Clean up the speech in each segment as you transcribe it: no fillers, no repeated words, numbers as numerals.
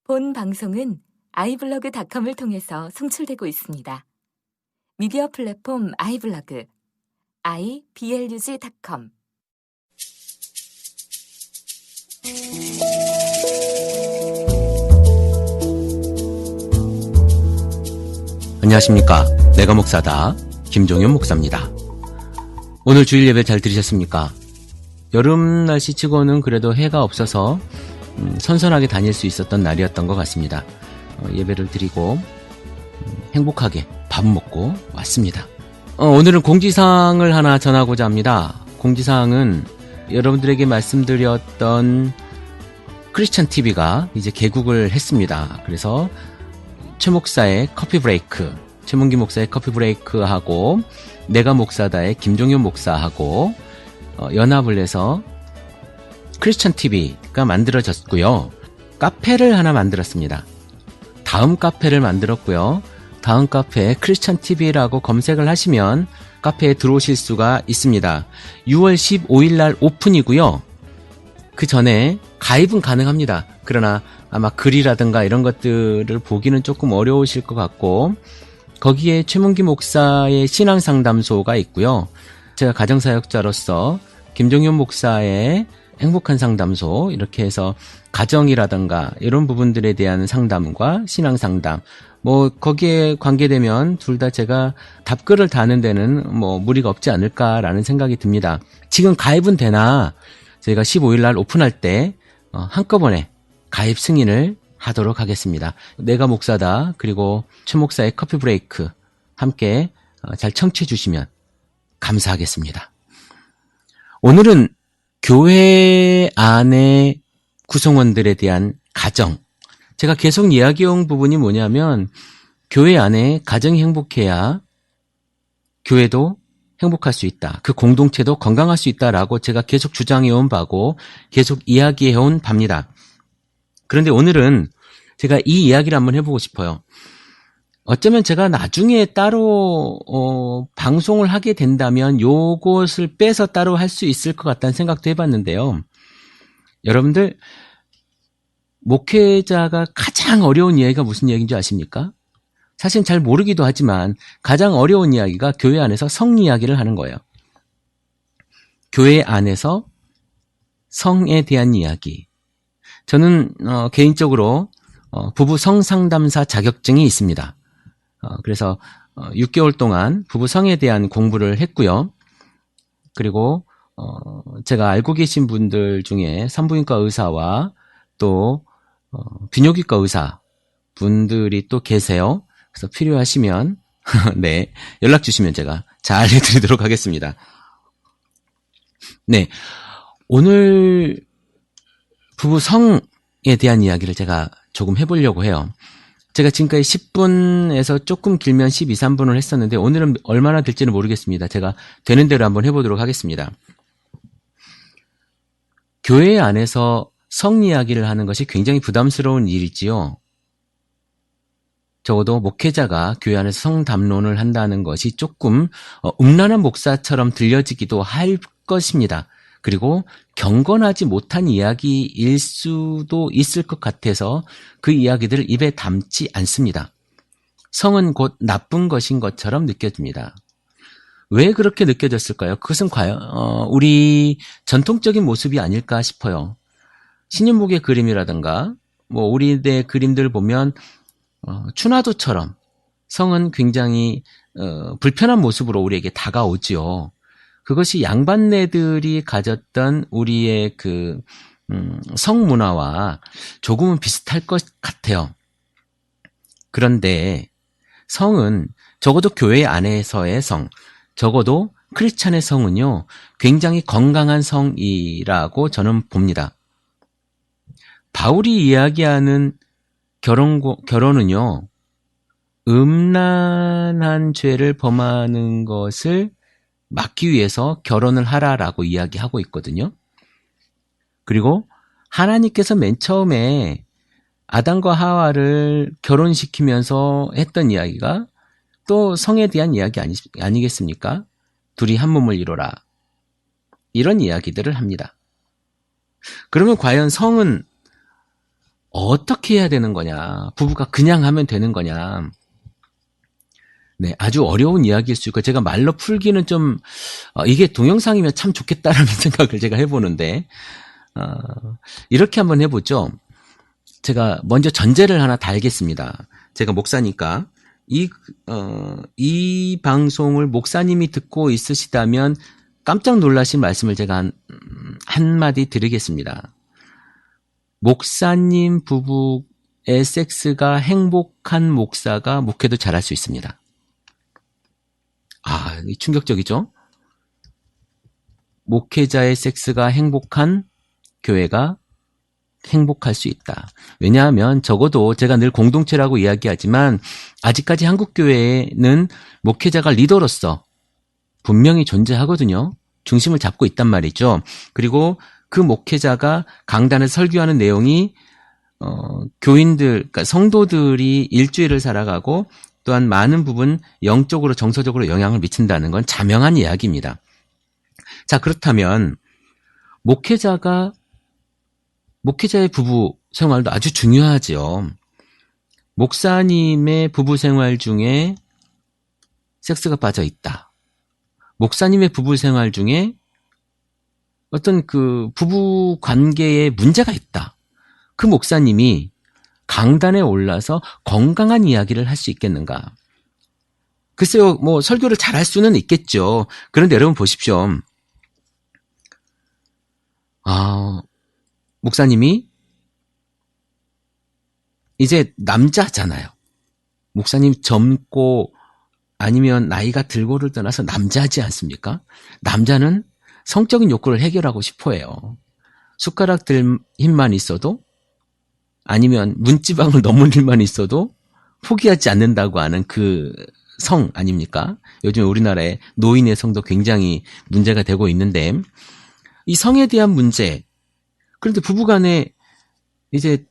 본 방송은 iblog.com을 통해서 송출되고 있습니다. 미디어 플랫폼 iblog, iblog.com. 안녕하십니까. 내가 목사다. 김종현 목사입니다. 오늘 주일 예배 잘 들으셨습니까? 여름 날씨치고는 그래도 해가 없어서 선선하게 다닐 수 있었던 날이었던 것 같습니다. 예배를 드리고 행복하게 밥 먹고 왔습니다. 오늘은 공지사항을 하나 전하고자 합니다. 공지사항은 여러분들에게 말씀드렸던 크리스천 TV가 이제 개국을 했습니다. 그래서 최 목사의 커피 브레이크, 최문기 목사의 커피 브레이크하고 내가 목사다의 김종현 목사하고 연합을 해서 크리스천 TV가 만들어졌고요. 카페를 하나 만들었습니다. 다음 카페를 만들었고요. 다음 카페에 크리스천 TV라고 검색을 하시면 카페에 들어오실 수가 있습니다. 6월 15일 날 오픈이고요. 그 전에 가입은 가능합니다. 그러나 아마 글이라든가 이런 것들을 보기는 조금 어려우실 것 같고, 거기에 최문기 목사의 신앙상담소가 있고요. 제가 가정사역자로서 김종현 목사의 행복한 상담소, 이렇게 해서 가정이라든가 이런 부분들에 대한 상담과 신앙상담, 거기에 관계되면 둘 다 제가 답글을 다는 데는 무리가 없지 않을까라는 생각이 듭니다. 지금 가입은 되나 저희가 15일 날 오픈할 때 한꺼번에 가입 승인을 하도록 하겠습니다. 내가 목사다, 그리고 최 목사의 커피 브레이크 함께 잘 청취해 주시면 감사하겠습니다. 오늘은 교회 안의 구성원들에 대한 가정. 제가 계속 이야기해온 부분이 뭐냐면, 교회 안에 가정이 행복해야 교회도 행복할 수 있다. 그 공동체도 건강할 수 있다라고 제가 계속 주장해온 바고 계속 이야기해온 바입니다. 그런데 오늘은 제가 이 이야기를 한번 해보고 싶어요. 어쩌면 제가 나중에 따로 방송을 하게 된다면 요것을 빼서 따로 할 수 있을 것 같다는 생각도 해봤는데요. 여러분들, 목회자가 가장 어려운 이야기가 무슨 이야기인지 아십니까? 사실 잘 모르기도 하지만 가장 어려운 이야기가 교회 안에서 성 이야기를 하는 거예요. 교회 안에서 성에 대한 이야기. 저는 개인적으로 부부 성상담사 자격증이 있습니다. 그래서 6개월 동안 부부 성에 대한 공부를 했고요. 그리고 제가 알고 계신 분들 중에 산부인과 의사와 또 비뇨기과 의사 분들이 또 계세요. 그래서 필요하시면 네, 연락 주시면 제가 잘 해드리도록 하겠습니다. 네, 오늘 부부 성에 대한 이야기를 제가 조금 해보려고 해요. 제가 지금까지 10분에서 조금 길면 12, 13분을 했었는데 오늘은 얼마나 될지는 모르겠습니다. 제가 되는 대로 한번 해보도록 하겠습니다. 교회 안에서 성 이야기를 하는 것이 굉장히 부담스러운 일이지요. 적어도 목회자가 교회 안에서 성담론을 한다는 것이 조금 음란한 목사처럼 들려지기도 할 것입니다. 그리고 경건하지 못한 이야기일 수도 있을 것 같아서 그 이야기들을 입에 담지 않습니다. 성은 곧 나쁜 것인 것처럼 느껴집니다. 왜 그렇게 느껴졌을까요? 그것은 과연 우리 전통적인 모습이 아닐까 싶어요. 신윤복의 그림이라든가 우리의 그림들 보면 추나도처럼 성은 굉장히 불편한 모습으로 우리에게 다가오지요. 그것이 양반네들이 가졌던 우리의 그 성문화와 조금은 비슷할 것 같아요. 그런데 성은 적어도 교회 안에서의 성, 적어도 크리스찬의 성은요, 굉장히 건강한 성이라고 저는 봅니다. 바울이 이야기하는 결혼은요, 음란한 죄를 범하는 것을 막기 위해서 결혼을 하라라고 이야기하고 있거든요. 그리고 하나님께서 맨 처음에 아담과 하와를 결혼시키면서 했던 이야기가 또 성에 대한 이야기 아니겠습니까? 둘이 한 몸을 이루라. 이런 이야기들을 합니다. 그러면 과연 성은 어떻게 해야 되는 거냐? 부부가 그냥 하면 되는 거냐? 네, 아주 어려운 이야기일 수 있고 제가 말로 풀기는 좀 이게 동영상이면 참 좋겠다라는 생각을 제가 해보는데 이렇게 한번 해보죠. 제가 먼저 전제를 하나 달겠습니다. 제가 목사니까 이 방송을 목사님이 듣고 있으시다면 깜짝 놀라신 말씀을 제가 한마디 드리겠습니다. 목사님 부부의 섹스가 행복한 목사가 목회도 잘할 수 있습니다. 충격적이죠? 목회자의 섹스가 행복한 교회가 행복할 수 있다. 왜냐하면 적어도 제가 늘 공동체라고 이야기하지만 아직까지 한국교회에는 목회자가 리더로서 분명히 존재하거든요. 중심을 잡고 있단 말이죠. 그리고 그 목회자가 강단에서 설교하는 내용이 교인들, 그러니까 성도들이 일주일을 살아가고 또한 많은 부분 영적으로 정서적으로 영향을 미친다는 건 자명한 이야기입니다. 자, 그렇다면 목회자의 부부 생활도 아주 중요하죠. 목사님의 부부 생활 중에 섹스가 빠져 있다. 목사님의 부부 생활 중에 어떤 그 부부 관계에 문제가 있다. 그 목사님이 강단에 올라서 건강한 이야기를 할 수 있겠는가? 글쎄요, 뭐 설교를 잘할 수는 있겠죠. 그런데 여러분 보십시오. 목사님이 이제 남자잖아요. 목사님 젊고 아니면 나이가 들고를 떠나서 남자지 않습니까? 남자는 성적인 욕구를 해결하고 싶어 해요. 숟가락 들 힘만 있어도 아니면 문지방을 넘을 일만 있어도 포기하지 않는다고 하는 그 성 아닙니까? 요즘 우리나라에 노인의 성도 굉장히 문제가 되고 있는데 이 성에 대한 문제, 그런데 부부간에 이제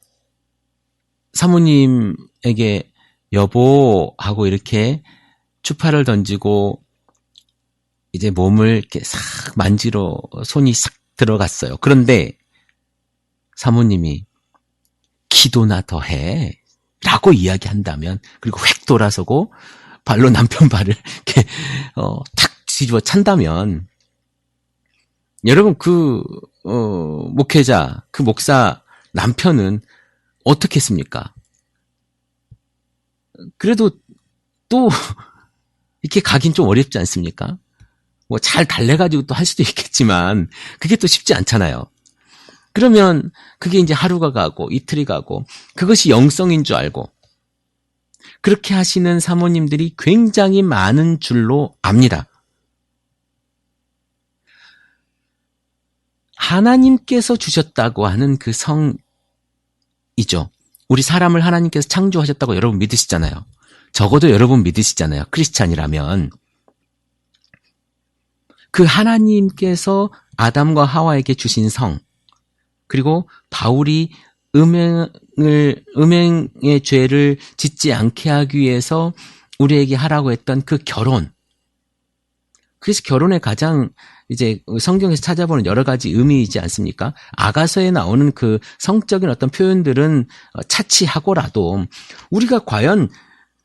사모님에게 여보 하고 이렇게 추파를 던지고 이제 몸을 이렇게 싹 만지러 손이 싹 들어갔어요. 그런데 사모님이 기도나 더 해 라고 이야기한다면, 그리고 획 돌아서고 발로 남편 발을 이렇게 탁 뒤집어 찬다면, 여러분 그 목회자, 그 목사 남편은 어떻겠습니까? 그래도 또 이렇게 가긴 좀 어렵지 않습니까? 뭐 잘 달래가지고 또 할 수도 있겠지만 그게 또 쉽지 않잖아요. 그러면 그게 이제 하루가 가고 이틀이 가고 그것이 영성인 줄 알고 그렇게 하시는 사모님들이 굉장히 많은 줄로 압니다. 하나님께서 주셨다고 하는 그 성이죠. 우리 사람을 하나님께서 창조하셨다고 여러분 믿으시잖아요. 적어도 여러분 믿으시잖아요. 크리스찬이라면. 그 하나님께서 아담과 하와에게 주신 성, 그리고 바울이 음행의 죄를 짓지 않게 하기 위해서 우리에게 하라고 했던 그 결혼. 그래서 결혼의 가장 이제 성경에서 찾아보는 여러 가지 의미이지 않습니까? 아가서에 나오는 그 성적인 어떤 표현들은 차치하고라도 우리가 과연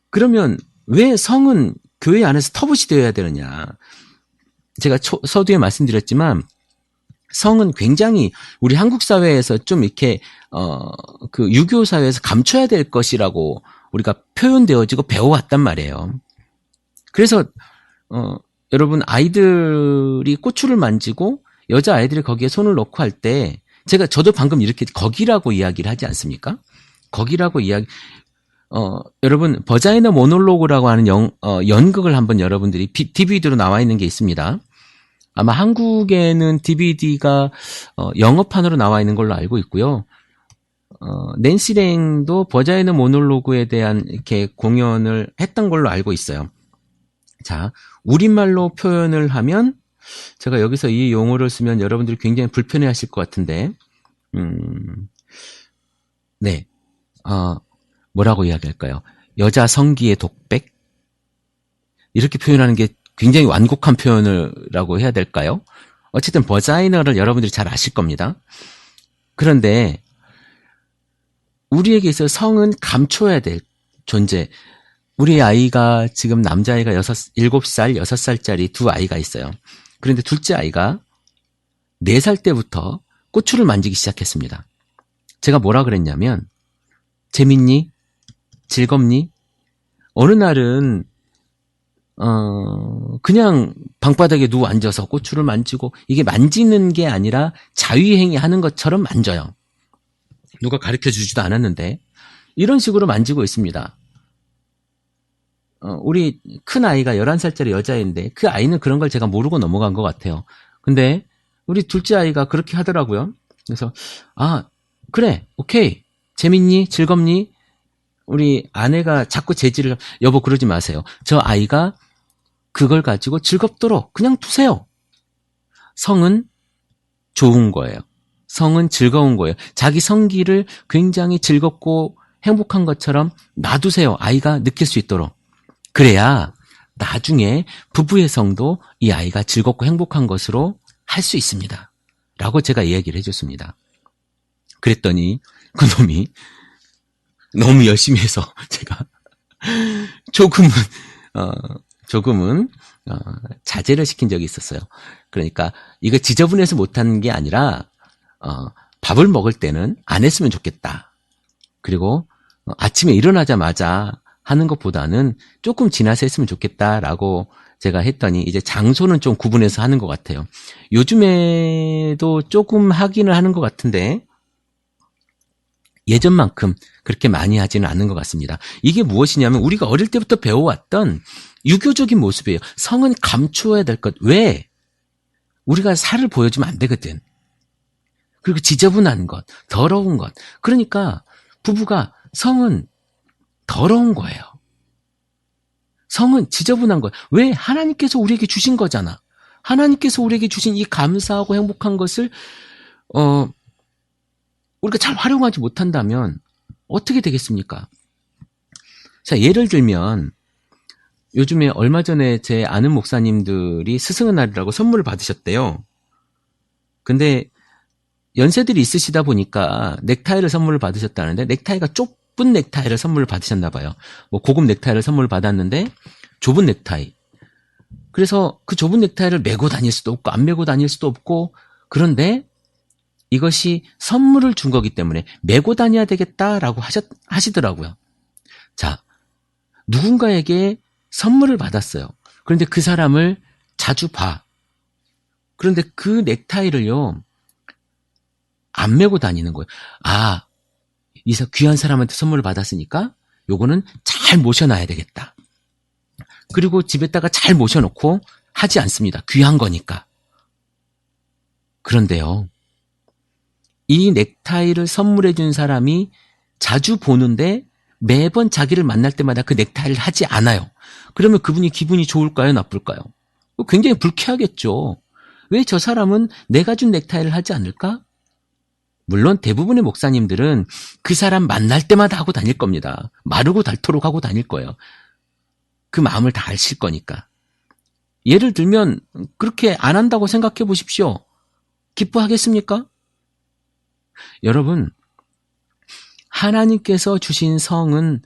그러면 왜 성은 교회 안에서 터부시 되어야 되느냐? 제가 서두에 말씀드렸지만 성은 굉장히 우리 한국 사회에서 좀 이렇게 그 유교 사회에서 감춰야 될 것이라고 우리가 표현되어지고 배워왔단 말이에요. 그래서 여러분 아이들이 고추를 만지고 여자 아이들이 거기에 손을 넣고 할 때 저도 방금 이렇게 거기라고 이야기를 하지 않습니까? 거기라고 여러분 버자이너 모놀로그라고 하는 연극을 한번 여러분들이 DVD로 나와 있는 게 있습니다. 아마 한국에는 DVD가 영어판으로 나와 있는 걸로 알고 있고요. 낸시 랭도 버자이너 모놀로그에 대한 이렇게 공연을 했던 걸로 알고 있어요. 자, 우리말로 표현을 하면 제가 여기서 이 용어를 쓰면 여러분들이 굉장히 불편해 하실 것 같은데 네. 뭐라고 이야기할까요? 여자 성기의 독백? 이렇게 표현하는 게 굉장히 완곡한 표현이라고 해야 될까요? 어쨌든 버자이너를 여러분들이 잘 아실 겁니다. 그런데 우리에게 있어 성은 감춰야 될 존재. 우리 아이가 지금 남자아이가 7살, 6살짜리 두 아이가 있어요. 그런데 둘째 아이가 4살 때부터 고추를 만지기 시작했습니다. 제가 뭐라 그랬냐면 재밌니? 즐겁니? 어느 날은 그냥 방바닥에 누워 앉아서 고추를 만지고 이게 만지는 게 아니라 자위행위 하는 것처럼 만져요. 누가 가르쳐 주지도 않았는데 이런 식으로 만지고 있습니다. 우리 큰 아이가 11살짜리 여자인데 그 아이는 그런 걸 제가 모르고 넘어간 것 같아요. 근데 우리 둘째 아이가 그렇게 하더라고요. 그래서 그래, 오케이, 재밌니? 즐겁니? 우리 아내가 자꾸 제지를 여보 그러지 마세요. 저 아이가 그걸 가지고 즐겁도록 그냥 두세요. 성은 좋은 거예요. 성은 즐거운 거예요. 자기 성기를 굉장히 즐겁고 행복한 것처럼 놔두세요. 아이가 느낄 수 있도록. 그래야 나중에 부부의 성도 이 아이가 즐겁고 행복한 것으로 할 수 있습니다. 라고 제가 이야기를 해줬습니다. 그랬더니 그놈이 너무 열심히 해서 제가 조금은 자제를 시킨 적이 있었어요. 그러니까 이거 지저분해서 못하는 게 아니라 밥을 먹을 때는 안 했으면 좋겠다. 그리고 아침에 일어나자마자 하는 것보다는 조금 지나서 했으면 좋겠다라고 제가 했더니 이제 장소는 좀 구분해서 하는 것 같아요. 요즘에도 조금 하기는 하는 것 같은데 예전만큼 그렇게 많이 하지는 않는 것 같습니다. 이게 무엇이냐면 우리가 어릴 때부터 배워왔던 유교적인 모습이에요. 성은 감추어야 될 것. 왜? 우리가 살을 보여주면 안 되거든. 그리고 지저분한 것, 더러운 것. 그러니까 부부가 성은 더러운 거예요. 성은 지저분한 거예요. 왜? 하나님께서 우리에게 주신 거잖아. 하나님께서 우리에게 주신 이 감사하고 행복한 것을 우리가 잘 활용하지 못한다면 어떻게 되겠습니까? 자, 예를 들면 요즘에 얼마 전에 제 아는 목사님들이 스승의 날이라고 선물을 받으셨대요. 근데 연세들이 있으시다 보니까 넥타이를 선물을 받으셨다는데 넥타이가 좁은 넥타이를 선물을 받으셨나 봐요. 뭐 고급 넥타이를 선물을 받았는데 좁은 넥타이. 그래서 그 좁은 넥타이를 메고 다닐 수도 없고 안 메고 다닐 수도 없고 그런데 이것이 선물을 준 거기 때문에 메고 다녀야 되겠다라고 하시더라고요. 자, 누군가에게 선물을 받았어요. 그런데 그 사람을 자주 봐. 그런데 그 넥타이를요, 안 메고 다니는 거예요. 이 귀한 사람한테 선물을 받았으니까 요거는 잘 모셔놔야 되겠다. 그리고 집에다가 잘 모셔놓고 하지 않습니다. 귀한 거니까. 그런데요, 이 넥타이를 선물해 준 사람이 자주 보는데 매번 자기를 만날 때마다 그 넥타이를 하지 않아요. 그러면 그분이 기분이 좋을까요? 나쁠까요? 굉장히 불쾌하겠죠. 왜 저 사람은 내가 준 넥타이를 하지 않을까? 물론 대부분의 목사님들은 그 사람 만날 때마다 하고 다닐 겁니다. 마르고 닳도록 하고 다닐 거예요. 그 마음을 다 아실 거니까. 예를 들면 그렇게 안 한다고 생각해 보십시오. 기뻐하겠습니까? 여러분, 하나님께서 주신 성은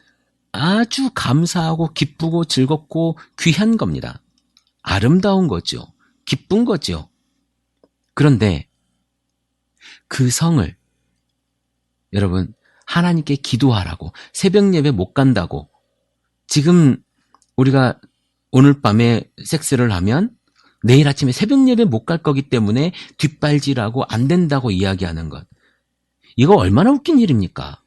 아주 감사하고 기쁘고 즐겁고 귀한 겁니다. 아름다운 거죠. 기쁜 거죠. 그런데 그 성을 여러분 하나님께 기도하라고 새벽 예배 못 간다고 지금 우리가 오늘 밤에 섹스를 하면 내일 아침에 새벽 예배 못 갈 거기 때문에 뒷발질하고 안 된다고 이야기하는 것. 이거 얼마나 웃긴 일입니까?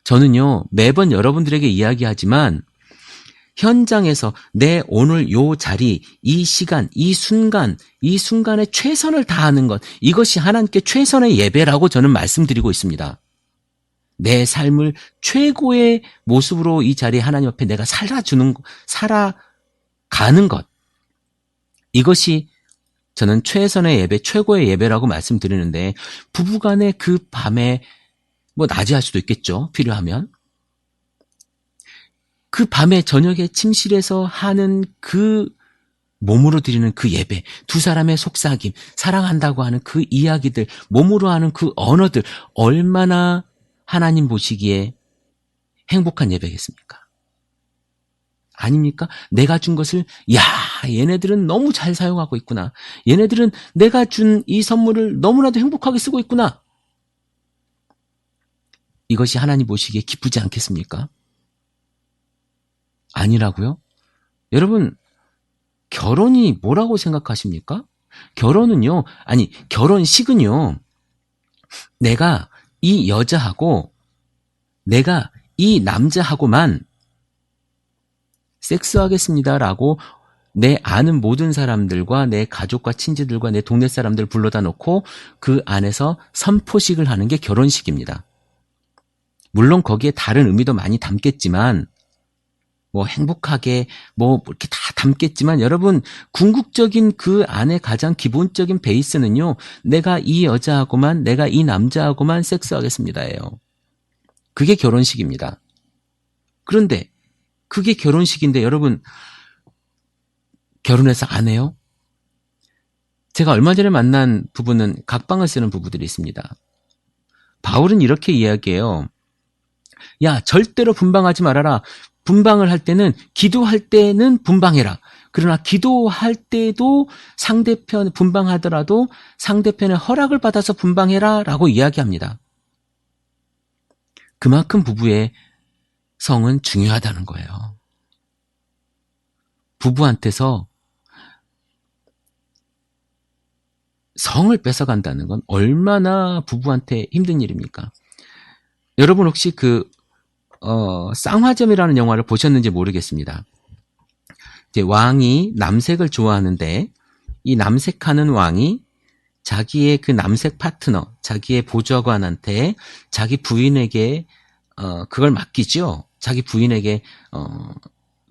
저는요, 매번 여러분들에게 이야기하지만 현장에서 내 오늘 요 자리, 이 시간, 이 순간에 최선을 다하는 것, 이것이 하나님께 최선의 예배라고 저는 말씀드리고 있습니다. 내 삶을 최고의 모습으로 이 자리에 하나님 앞에 내가 살아가는 것, 이것이 저는 최선의 예배, 최고의 예배라고 말씀드리는데 부부간의 그 밤에 뭐 낮에 할 수도 있겠죠. 필요하면. 그 밤에 저녁에 침실에서 하는 그 몸으로 드리는 그 예배, 두 사람의 속삭임, 사랑한다고 하는 그 이야기들, 몸으로 하는 그 언어들 얼마나 하나님 보시기에 행복한 예배겠습니까? 아닙니까? 내가 준 것을 야, 얘네들은 너무 잘 사용하고 있구나. 얘네들은 내가 준 이 선물을 너무나도 행복하게 쓰고 있구나. 이것이 하나님 보시기에 기쁘지 않겠습니까? 아니라고요? 여러분, 결혼이 뭐라고 생각하십니까? 결혼식은요, 내가 이 여자하고 내가 이 남자하고만 섹스하겠습니다라고 내 아는 모든 사람들과 내 가족과 친지들과 내 동네 사람들 불러다 놓고 그 안에서 선포식을 하는 게 결혼식입니다. 물론 거기에 다른 의미도 많이 담겠지만 뭐 행복하게 뭐 이렇게 다 담겠지만 여러분 궁극적인 그 안에 가장 기본적인 베이스는요. 내가 이 여자하고만 내가 이 남자하고만 섹스하겠습니다예요. 그게 결혼식입니다. 그런데 그게 결혼식인데 여러분 결혼해서 안 해요? 제가 얼마 전에 만난 부부는 각방을 쓰는 부부들이 있습니다. 바울은 이렇게 이야기해요. 야, 절대로 분방하지 말아라. 분방을 할 때는 기도할 때는 분방해라. 그러나 기도할 때도 상대편 분방하더라도 상대편의 허락을 받아서 분방해라 라고 이야기합니다. 그만큼 부부의 성은 중요하다는 거예요. 부부한테서 성을 뺏어간다는 건 얼마나 부부한테 힘든 일입니까? 여러분 혹시 쌍화점이라는 영화를 보셨는지 모르겠습니다. 이제 왕이 남색을 좋아하는데 이 남색하는 왕이 자기의 그 남색 파트너, 자기의 보좌관한테 자기 부인에게 그걸 맡기죠. 자기 부인에게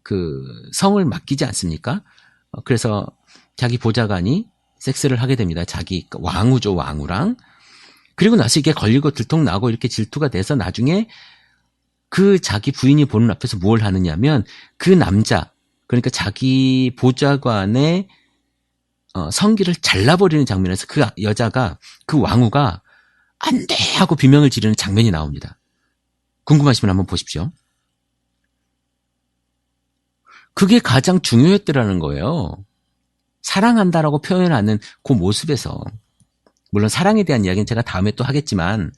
그 성을 맡기지 않습니까? 그래서 자기 보좌관이 섹스를 하게 됩니다. 자기 왕후죠, 왕후랑. 그리고 나서 이게 걸리고 들통나고 이렇게 질투가 돼서 나중에 그 자기 부인이 보는 앞에서 뭘 하느냐면 그 남자, 그러니까 자기 보좌관의 성기를 잘라버리는 장면에서 그 여자가, 그 왕후가 안 돼! 하고 비명을 지르는 장면이 나옵니다. 궁금하시면 한번 보십시오. 그게 가장 중요했더라는 거예요. 사랑한다라고 표현하는 그 모습에서. 물론 사랑에 대한 이야기는 제가 다음에 또 하겠지만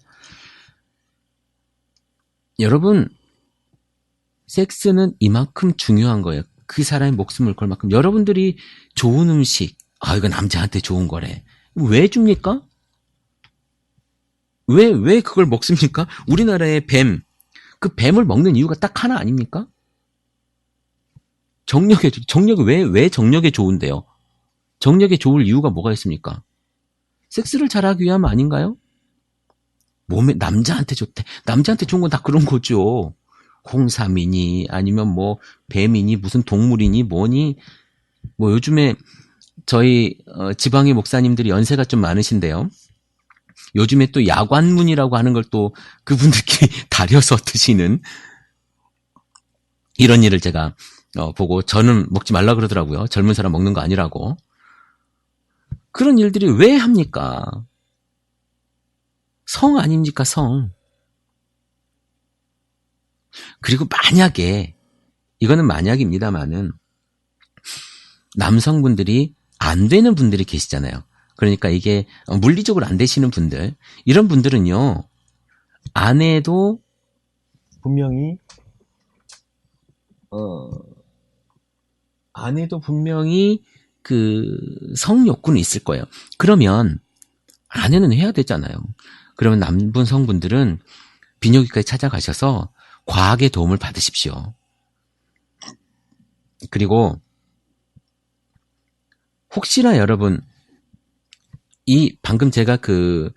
여러분 섹스는 이만큼 중요한 거예요. 그 사람의 목숨을 걸 만큼. 여러분들이 좋은 음식, 이거 남자한테 좋은 거래. 왜 줍니까? 왜 그걸 먹습니까? 우리나라의 뱀, 그 뱀을 먹는 이유가 딱 하나 아닙니까? 정력이 왜 정력에 좋은데요? 정력에 좋을 이유가 뭐가 있습니까? 섹스를 잘하기 위함 아닌가요? 몸에 남자한테 좋대. 남자한테 좋은 건 다 그런 거죠. 홍삼이니 아니면 뭐 뱀이니 무슨 동물이니 뭐니. 뭐 요즘에 저희 지방의 목사님들이 연세가 좀 많으신데요. 요즘에 또 야관문이라고 하는 걸 또 그분들끼리 다려서 드시는 이런 일을 제가 보고 저는 먹지 말라 그러더라고요. 젊은 사람 먹는 거 아니라고. 그런 일들이 왜 합니까? 성 아닙니까, 성. 그리고 만약에, 이거는 만약입니다만은, 남성분들이 안 되는 분들이 계시잖아요. 그러니까 이게 물리적으로 안 되시는 분들, 이런 분들은요, 아내도 분명히, 그 성욕구는 있을 거예요. 그러면 아내는 해야 되잖아요. 그러면 남분 성분들은 비뇨기과에 찾아가셔서 과학의 도움을 받으십시오. 그리고 혹시나 여러분 이 방금 제가 그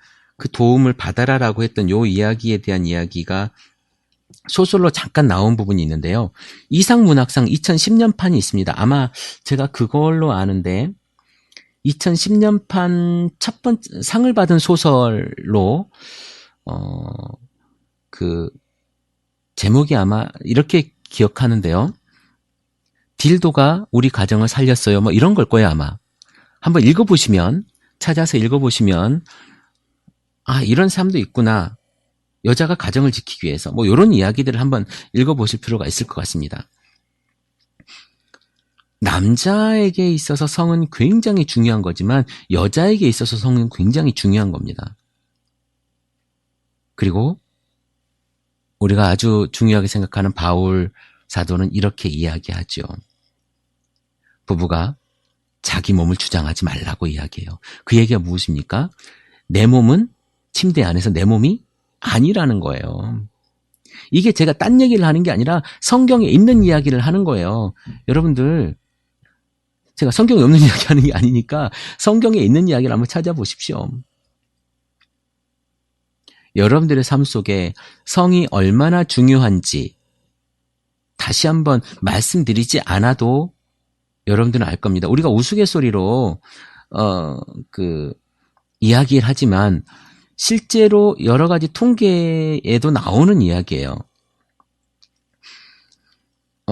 도움을 받아라라고 했던 요 이야기에 대한 이야기가 소설로 잠깐 나온 부분이 있는데요. 이상문학상 2010년판이 있습니다. 아마 제가 그걸로 아는데 2010년판 첫 번째 상을 받은 소설로 그 제목이 아마 이렇게 기억하는데요. 딜도가 우리 가정을 살렸어요. 뭐 이런 걸 거예요, 아마. 한번 읽어보시면, 찾아서 읽어보시면 이런 사람도 있구나. 여자가 가정을 지키기 위해서 뭐 이런 이야기들을 한번 읽어보실 필요가 있을 것 같습니다. 남자에게 있어서 성은 굉장히 중요한 거지만 여자에게 있어서 성은 굉장히 중요한 겁니다. 그리고 우리가 아주 중요하게 생각하는 바울 사도는 이렇게 이야기하죠. 부부가 자기 몸을 주장하지 말라고 이야기해요. 그 얘기가 무엇입니까? 내 몸은 침대 안에서 내 몸이 아니라는 거예요. 이게 제가 딴 얘기를 하는 게 아니라 성경에 있는 이야기를 하는 거예요. 여러분들, 제가 성경에 없는 이야기 하는 게 아니니까 성경에 있는 이야기를 한번 찾아보십시오. 여러분들의 삶 속에 성이 얼마나 중요한지 다시 한번 말씀드리지 않아도 여러분들은 알 겁니다. 우리가 우스갯소리로 이야기를 하지만 실제로 여러 가지 통계에도 나오는 이야기예요.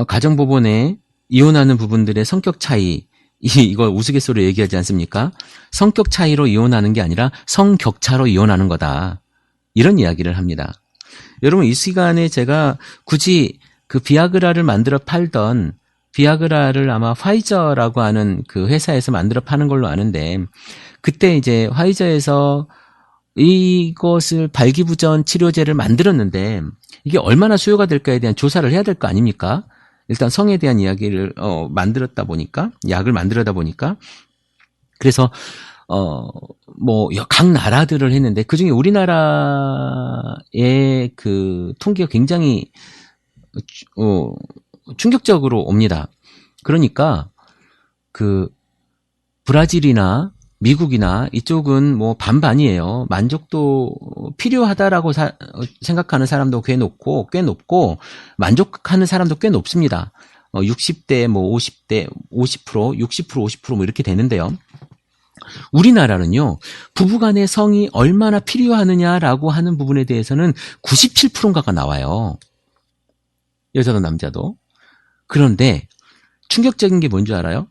가정법원에 이혼하는 부분들의 성격 차이, 이걸 우스갯소리로 얘기하지 않습니까? 성격 차이로 이혼하는 게 아니라 성격차로 이혼하는 거다. 이런 이야기를 합니다. 여러분, 이 시간에 제가 굳이 그 비아그라를 만들어 팔던 비아그라를 아마 화이저라고 하는 그 회사에서 만들어 파는 걸로 아는데, 그때 이제 화이저에서 이것을 발기부전 치료제를 만들었는데 이게 얼마나 수요가 될까에 대한 조사를 해야 될 거 아닙니까? 일단 성에 대한 이야기를 만들었다 보니까, 약을 만들어다 보니까, 그래서 각 나라들을 했는데 그중에 우리나라의 그 통계가 굉장히 충격적으로 옵니다. 그러니까 그 브라질이나 미국이나 이쪽은 뭐 반반이에요. 만족도 필요하다라고 생각하는 사람도 꽤 높고 만족하는 사람도 꽤 높습니다. 60대 뭐 50대 50%, 60% 50% 뭐 이렇게 되는데요. 우리나라는요, 부부간의 성이 얼마나 필요하느냐라고 하는 부분에 대해서는 97%인가가 나와요. 여자도 남자도. 그런데 충격적인 게 뭔지 알아요?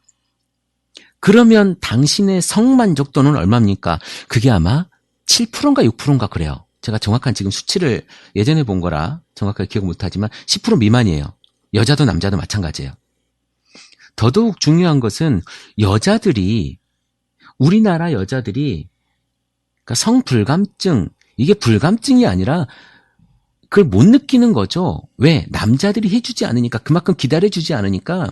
그러면 당신의 성만족도는 얼마입니까? 그게 아마 7%인가 6%인가 그래요. 제가 정확한 지금 수치를 예전에 본 거라 정확하게 기억 못하지만 10% 미만이에요. 여자도 남자도 마찬가지예요. 더더욱 중요한 것은 우리나라 여자들이 그러니까 성불감증, 이게 불감증이 아니라 그걸 못 느끼는 거죠. 왜? 남자들이 해주지 않으니까, 그만큼 기다려주지 않으니까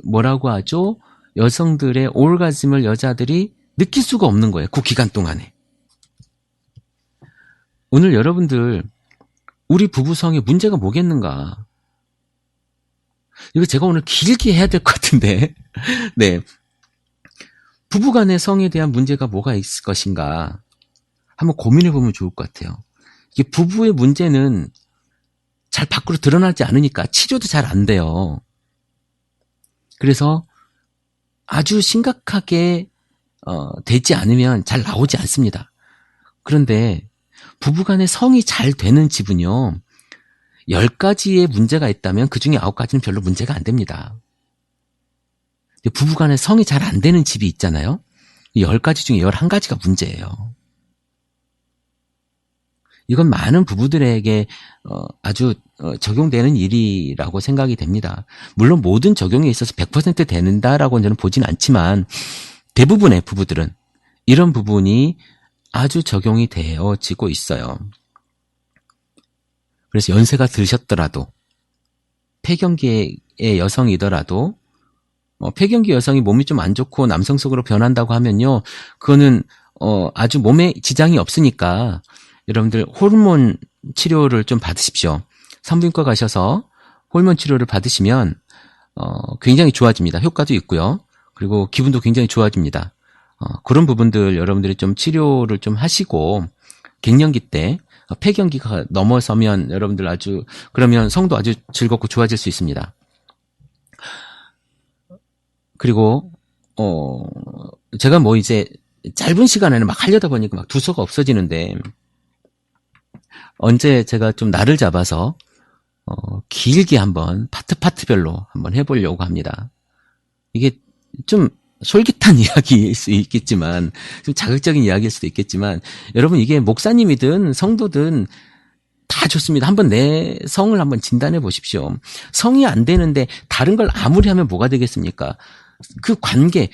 뭐라고 하죠? 여성들의 오르가즘을 여자들이 느낄 수가 없는 거예요. 그 기간 동안에. 오늘 여러분들, 우리 부부성에 문제가 뭐겠는가? 이거 제가 오늘 길게 해야 될 것 같은데. 네. 부부간의 성에 대한 문제가 뭐가 있을 것인가? 한번 고민해 보면 좋을 것 같아요. 이게 부부의 문제는 잘 밖으로 드러나지 않으니까 치료도 잘 안 돼요. 그래서 아주 심각하게 되지 않으면 잘 나오지 않습니다. 그런데 부부간의 성이 잘 되는 집은요, 10가지의 문제가 있다면 그 중에 9가지는 별로 문제가 안 됩니다. 부부간의 성이 잘 안 되는 집이 있잖아요. 10가지 중에 11가지가 문제예요. 이건 많은 부부들에게 아주 적용되는 일이라고 생각이 됩니다. 물론 모든 적용에 있어서 100% 되는다라고 저는 보진 않지만 대부분의 부부들은 이런 부분이 아주 적용이 되어지고 있어요. 그래서 연세가 드셨더라도 폐경기의 여성이더라도 폐경기 여성이 몸이 좀 안 좋고 남성성으로 변한다고 하면요, 그거는 아주 몸에 지장이 없으니까 여러분들 호르몬 치료를 좀 받으십시오. 산부인과 가셔서 호르몬 치료를 받으시면 굉장히 좋아집니다. 효과도 있고요. 그리고 기분도 굉장히 좋아집니다. 그런 부분들 여러분들이 좀 치료를 좀 하시고, 갱년기 때 폐경기가 넘어서면 여러분들 그러면 성도 아주 즐겁고 좋아질 수 있습니다. 그리고 제가 뭐 이제 짧은 시간에는 막 하려다 보니까 막 두서가 없어지는데, 언제 제가 좀 날을 잡아서 길게 한번 파트별로 한번 해보려고 합니다. 이게 좀 솔깃한 이야기일 수 있겠지만, 좀 자극적인 이야기일 수도 있겠지만, 여러분 이게 목사님이든 성도든 다 좋습니다. 한번 내 성을 한번 진단해 보십시오. 성이 안 되는데 다른 걸 아무리 하면 뭐가 되겠습니까? 그 관계,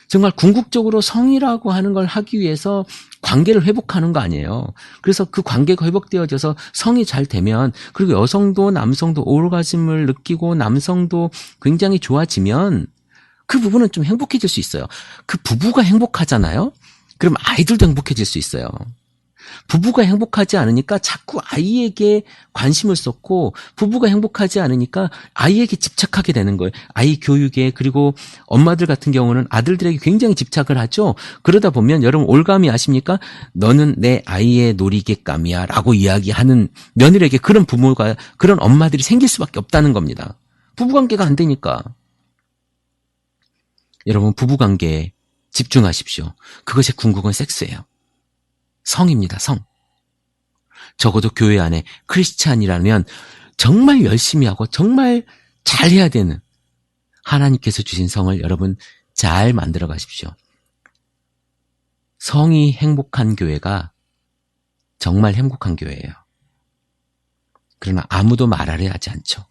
정말 궁극적으로 성이라고 하는 걸 하기 위해서 관계를 회복하는 거 아니에요. 그래서 그 관계가 회복되어져서 성이 잘 되면, 그리고 여성도 남성도 오르가즘을 느끼고 남성도 굉장히 좋아지면 그 부분은 좀 행복해질 수 있어요. 그 부부가 행복하잖아요? 그럼 아이들도 행복해질 수 있어요. 부부가 행복하지 않으니까 자꾸 아이에게 관심을 쏟고, 부부가 행복하지 않으니까 아이에게 집착하게 되는 거예요. 아이 교육에. 그리고 엄마들 같은 경우는 아들들에게 굉장히 집착을 하죠. 그러다 보면 여러분 올감이 아십니까? 너는 내 아이의 놀이개감이야 라고 이야기하는 며느리에게 그런 부모가, 그런 엄마들이 생길 수밖에 없다는 겁니다. 부부관계가 안 되니까. 여러분 부부관계에 집중하십시오. 그것의 궁극은 섹스예요. 성입니다. 성. 적어도 교회 안에 크리스찬이라면 정말 열심히 하고 정말 잘해야 되는 하나님께서 주신 성을 여러분 잘 만들어 가십시오. 성이 행복한 교회가 정말 행복한 교회예요. 그러나 아무도 말하려 하지 않죠.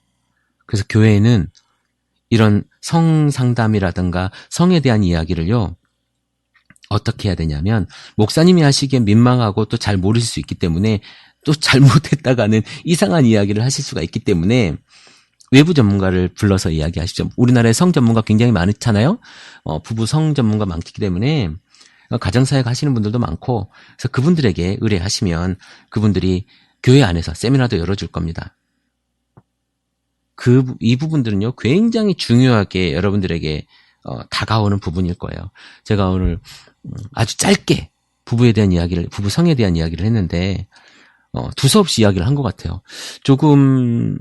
그래서 교회에는 이런 성 상담이라든가 성에 대한 이야기를요, 어떻게 해야 되냐면, 목사님이 하시기엔 민망하고 또 잘 모르실 수 있기 때문에, 또 잘못했다가는 이상한 이야기를 하실 수가 있기 때문에 외부 전문가를 불러서 이야기하시죠. 우리나라에 성 전문가 굉장히 많잖아요. 부부 성 전문가 많기 때문에 가정사역 하시는 분들도 많고, 그래서 그분들에게 의뢰하시면 그분들이 교회 안에서 세미나도 열어줄 겁니다. 이 부분들은요, 굉장히 중요하게 여러분들에게 다가오는 부분일 거예요. 제가 오늘 아주 짧게 부부에 대한 이야기를, 부부 성에 대한 이야기를 했는데, 두서없이 이야기를 한 것 같아요. 조금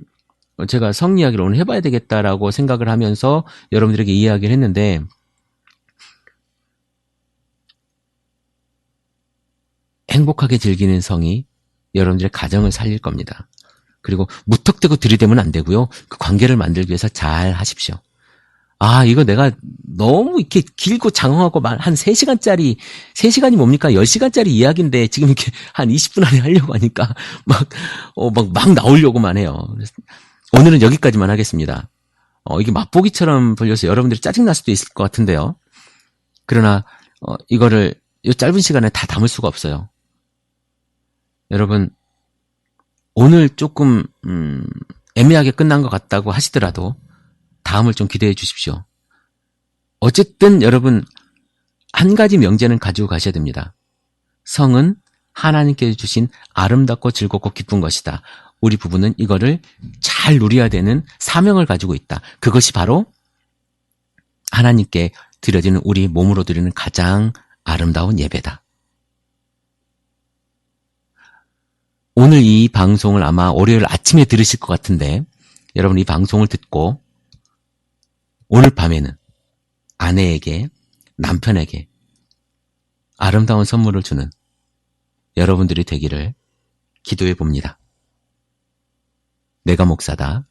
제가 성 이야기를 오늘 해봐야 되겠다라고 생각을 하면서 여러분들에게 이야기를 했는데, 행복하게 즐기는 성이 여러분들의 가정을 살릴 겁니다. 그리고 무턱대고 들이대면 안 되고요. 그 관계를 만들기 위해서 잘 하십시오. 아, 이거 내가 너무 이렇게 길고 장황하고 한 3시간짜리, 3시간이 뭡니까? 10시간짜리 이야기인데 지금 이렇게 한 20분 안에 하려고 하니까 막 나오려고만 해요. 오늘은 여기까지만 하겠습니다. 이게 맛보기처럼 들려서 여러분들이 짜증날 수도 있을 것 같은데요. 그러나, 이거를 이 짧은 시간에 다 담을 수가 없어요. 여러분, 오늘 조금, 애매하게 끝난 것 같다고 하시더라도 다음을 좀 기대해 주십시오. 어쨌든 여러분, 한 가지 명제는 가지고 가셔야 됩니다. 성은 하나님께서 주신 아름답고 즐겁고 기쁜 것이다. 우리 부부는 이거를 잘 누려야 되는 사명을 가지고 있다. 그것이 바로 하나님께 드려지는, 우리 몸으로 드리는 가장 아름다운 예배다. 오늘 이 방송을 아마 월요일 아침에 들으실 것 같은데, 여러분 이 방송을 듣고 오늘 밤에는 아내에게, 남편에게 아름다운 선물을 주는 여러분들이 되기를 기도해 봅니다. 내가 목사다.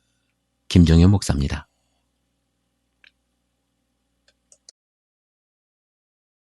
김종현 목사입니다.